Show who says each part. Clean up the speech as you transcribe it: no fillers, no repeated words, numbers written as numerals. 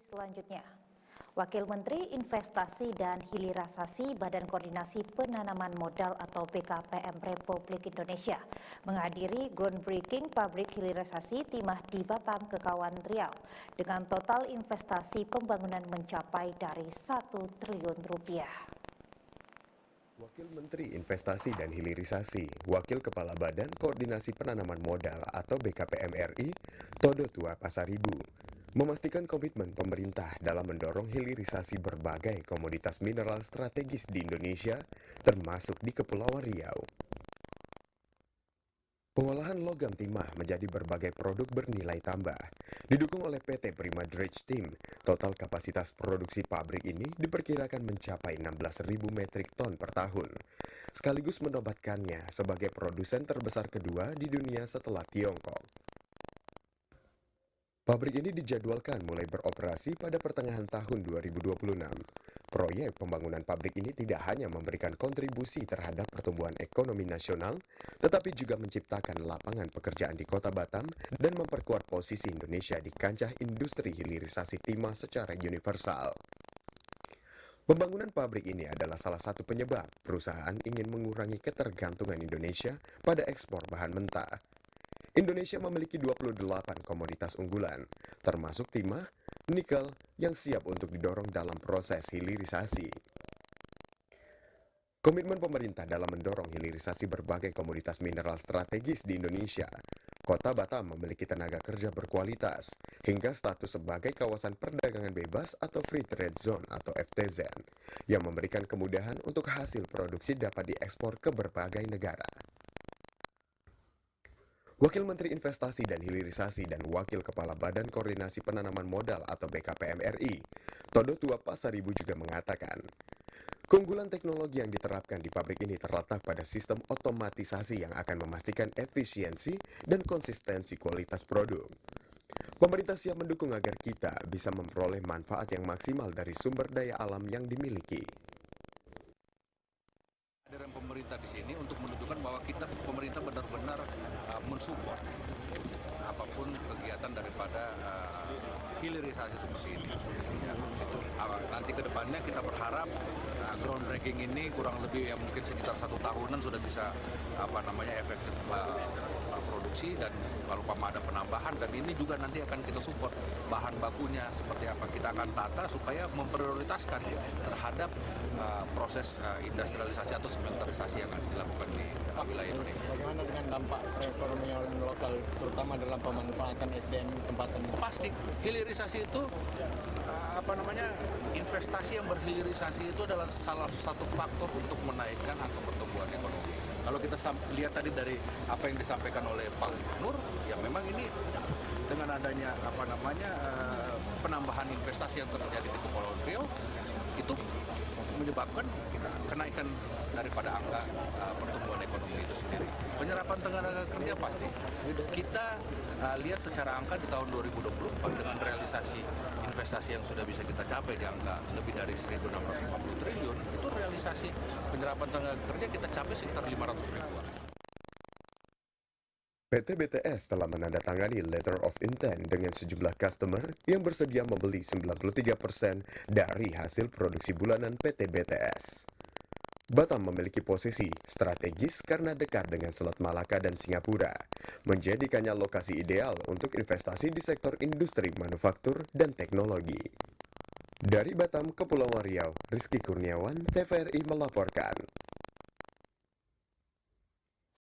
Speaker 1: Selanjutnya, Wakil Menteri Investasi dan Hilirisasi Badan Koordinasi Penanaman Modal atau BKPM Republik Indonesia menghadiri groundbreaking pabrik hilirisasi timah di Batam, Kepulauan Riau dengan total investasi pembangunan mencapai dari 1 triliun rupiah.
Speaker 2: Wakil Menteri Investasi dan Hilirisasi, Wakil Kepala Badan Koordinasi Penanaman Modal atau BKPM RI, Todo Tua Pasaribu, memastikan komitmen pemerintah dalam mendorong hilirisasi berbagai komoditas mineral strategis di Indonesia, termasuk di Kepulauan Riau. Pengolahan logam timah menjadi berbagai produk bernilai tambah. Didukung oleh PT Prima Dredge Team, total kapasitas produksi pabrik ini diperkirakan mencapai 16.000 metrik ton per tahun, sekaligus menobatkannya sebagai produsen terbesar kedua di dunia setelah Tiongkok. Pabrik ini dijadwalkan mulai beroperasi pada pertengahan tahun 2026. Proyek pembangunan pabrik ini tidak hanya memberikan kontribusi terhadap pertumbuhan ekonomi nasional, tetapi juga menciptakan lapangan pekerjaan di Kota Batam dan memperkuat posisi Indonesia di kancah industri hilirisasi timah secara universal. Pembangunan pabrik ini adalah salah satu penyebab perusahaan ingin mengurangi ketergantungan Indonesia pada ekspor bahan mentah. Indonesia memiliki 28 komoditas unggulan, termasuk timah, nikel yang siap untuk didorong dalam proses hilirisasi. Komitmen pemerintah dalam mendorong hilirisasi berbagai komoditas mineral strategis di Indonesia. Kota Batam memiliki tenaga kerja berkualitas, hingga status sebagai kawasan perdagangan bebas atau Free Trade Zone atau FTZ, yang memberikan kemudahan untuk hasil produksi dapat diekspor ke berbagai negara. Wakil Menteri Investasi dan Hilirisasi dan Wakil Kepala Badan Koordinasi Penanaman Modal atau BKPM RI, Todo Tua Pasaribu juga mengatakan, keunggulan teknologi yang diterapkan di pabrik ini terletak pada sistem otomatisasi yang akan memastikan efisiensi dan konsistensi kualitas produk. Pemerintah siap mendukung agar kita bisa memperoleh manfaat yang maksimal dari sumber daya alam yang dimiliki.
Speaker 3: Kehadiran pemerintah di sini untuk menunjukkan bahwa pemerintah benar-benar mensupport apapun kegiatan daripada hilirisasi seperti ini. Ya, itu. Nanti ke depannya kita berharap groundbreaking ini kurang lebih ya mungkin sekitar 1 tahunan sudah bisa efektif produksi, dan kalau ada penambahan, dan ini juga nanti akan kita support bahan bakunya seperti apa, kita akan tata supaya memprioritaskan terhadap proses industrialisasi atau sementerisasi yang dilakukan di wilayah Indonesia.
Speaker 4: Bagaimana dengan dampak perekonomian lokal, terutama dalam pemanfaatan SDM tempatan?
Speaker 3: Pasti hilirisasi itu investasi yang berhilirisasi itu adalah salah satu faktor untuk menaikkan angka pertumbuhan ekonomi. Kalau kita lihat tadi dari apa yang disampaikan oleh Pak Gubernur, ya memang ini dengan adanya penambahan investasi yang terjadi di Kepulauan Riau itu menyebabkan kenaikan daripada angka pertumbuhan ekonomi itu sendiri. Penyerapan tenaga kerja pasti. Kita lihat secara angka di tahun 2024 dengan realisasi investasi yang sudah bisa kita capai di angka lebih dari 1.640 triliun, itu realisasi penyerapan tenaga kerja kita capai sekitar 500 ribuan.
Speaker 2: PT BTS telah menandatangani Letter of Intent dengan sejumlah customer yang bersedia membeli 93% dari hasil produksi bulanan PT BTS. Batam memiliki posisi strategis karena dekat dengan Selat Malaka dan Singapura, menjadikannya lokasi ideal untuk investasi di sektor industri manufaktur dan teknologi. Dari Batam, Kepulauan Riau, Rizky Kurniawan, TVRI melaporkan.